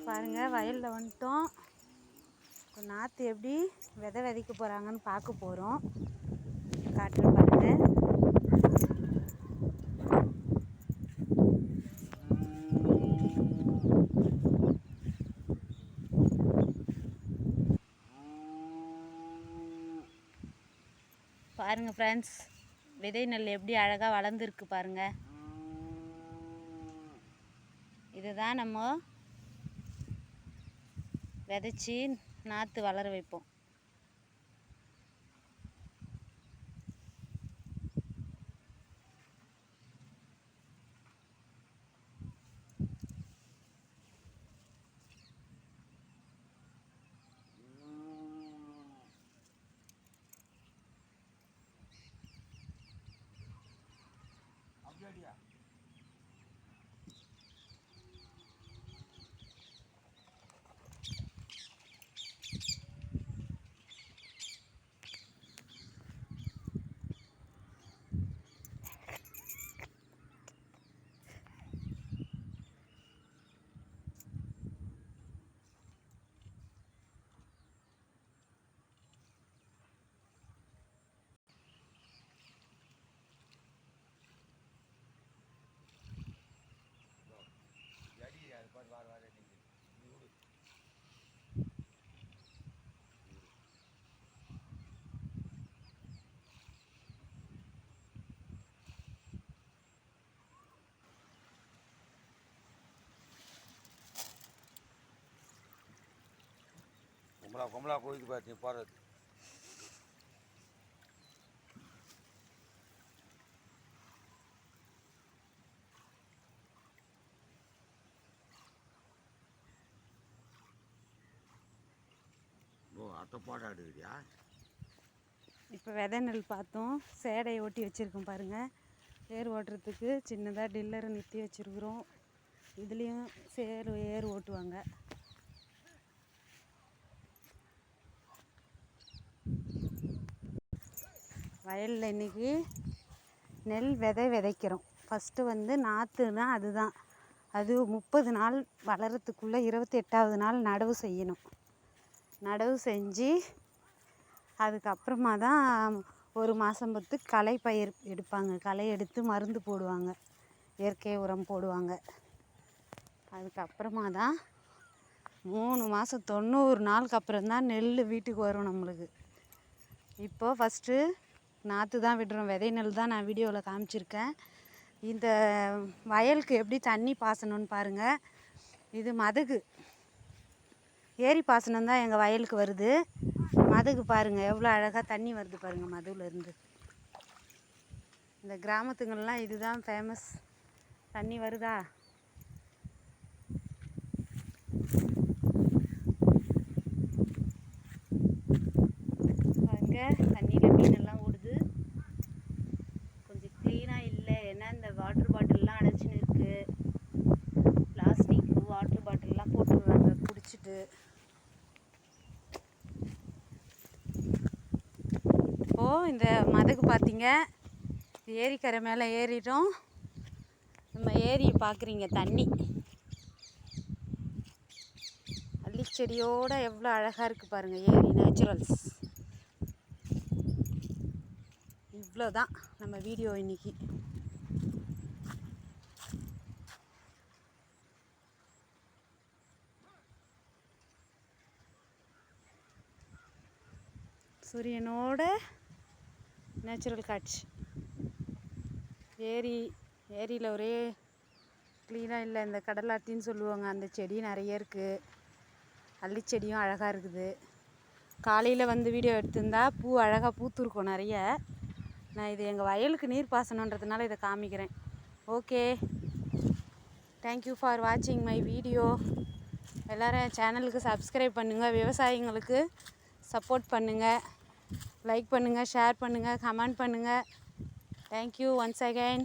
பாருங்கள், வயலில் வந்துட்டோம். இப்போ நாற்று எப்படி விதைக்க போகிறாங்கன்னு பார்க்க போகிறோம். காட்டுற பாருங்கள். பாருங்கள் ஃப்ரெண்ட்ஸ், விதை நெல் எப்படி அழகாக வளர்ந்துருக்கு பாருங்கள். இதுதான் நம்ம விதைச்சி நாற்று வளர வைப்போம். கும்பலா கோயிலுக்கு பார்த்து போகிறது. அத்தை போட்டாடுவியா? இப்போ விதை நெல் பார்த்தோம். சேடையை ஓட்டி வச்சுருக்கோம் பாருங்கள். ஏர் ஓட்டுறதுக்கு சின்னதாக டில்லரை நிறுத்தி வச்சுருக்குறோம். இதுலேயும் ஏர் ஓட்டுவாங்க. வயலில் இன்றைக்கி நெல் விதைக்கிறோம். ஃபஸ்ட்டு வந்து நாற்றுனா அதுதான். அது 30 நாள் வளரத்துக்குள்ளே 28வது நாள் நடவு செய்யணும். நடவு செஞ்சு அதுக்கப்புறமா தான் ஒரு மாதம் பொறுத்து களை பயிர் எடுப்பாங்க. களை எடுத்து மருந்து போடுவாங்க, இயற்கை உரம் போடுவாங்க. அதுக்கப்புறமா தான் 3 மாதம் 90 நாளுக்கு அப்புறம்தான் நெல் வீட்டுக்கு வரும் நம்மளுக்கு. இப்போது ஃபஸ்ட்டு நாற்று தான் விடுறோம். விதை நெல் தான் நான் வீடியோவில் காமிச்சிருக்கேன். இந்த வயலுக்கு எப்படி தண்ணி பாசனம்னு பாருங்கள். இது மதகு ஏரி பாசனம் தான் எங்கள் வயலுக்கு வருது. மதகு பாருங்கள் எவ்வளோ அழகாக தண்ணி வருது பாருங்கள் மதுவிலேருந்து. இந்த கிராமத்துங்கள்லாம் இதுதான் ஃபேமஸ். தண்ணி வருதா? பாருங்கள், தண்ணியில் மீனெல்லாம் ஓடுது. கொஞ்சம் க்ளீனாக இல்லை, ஏன்னா இந்த வாட்டர் பாட்டில்லாம் அடைச்சின்னு இருக்குது. பிளாஸ்டிக் வாட்டர் பாட்டில்லாம் போட்டுடுறாங்க குடிச்சிட்டு. இப்போது இந்த மதகு பார்த்தீங்க, ஏரிக்கரை மேலே ஏறிட்டோம். நம்ம ஏரியை பார்க்குறீங்க, தண்ணி அள்ளிச்செடியோடு எவ்வளோ அழகாக இருக்குது பாருங்கள். ஏரி நேச்சுரல்ஸ். இவ்வளோதான் நம்ம வீடியோ இன்னைக்கு. சூரியனோட நேச்சுரல் காட்சி. ஏரியில் ஒரே க்ளீனாக இல்லை. இந்த கடலாட்டின்னு சொல்லுவாங்க, அந்த செடி நிறைய இருக்குது. அள்ளிச்செடியும் அழகாக இருக்குது. காலையில் வந்து வீடியோ எடுத்திருந்தா பூ அழகாக பூத்துருக்கும் நிறைய. நான் இது எங்கள் வயலுக்கு நீர் பாசனன்றதுனால இதை காமிக்கிறேன். ஓகே, தேங்க்யூ ஃபார் வாட்சிங் மை வீடியோ. எல்லோரும் என் சேனலுக்கு சப்ஸ்கிரைப் பண்ணுங்கள். விவசாயிங்களுக்கு சப்போர்ட் பண்ணுங்கள். லைக் பண்ணுங்கள், ஷேர் பண்ணுங்கள், கமெண்ட் பண்ணுங்கள். Thank you once again.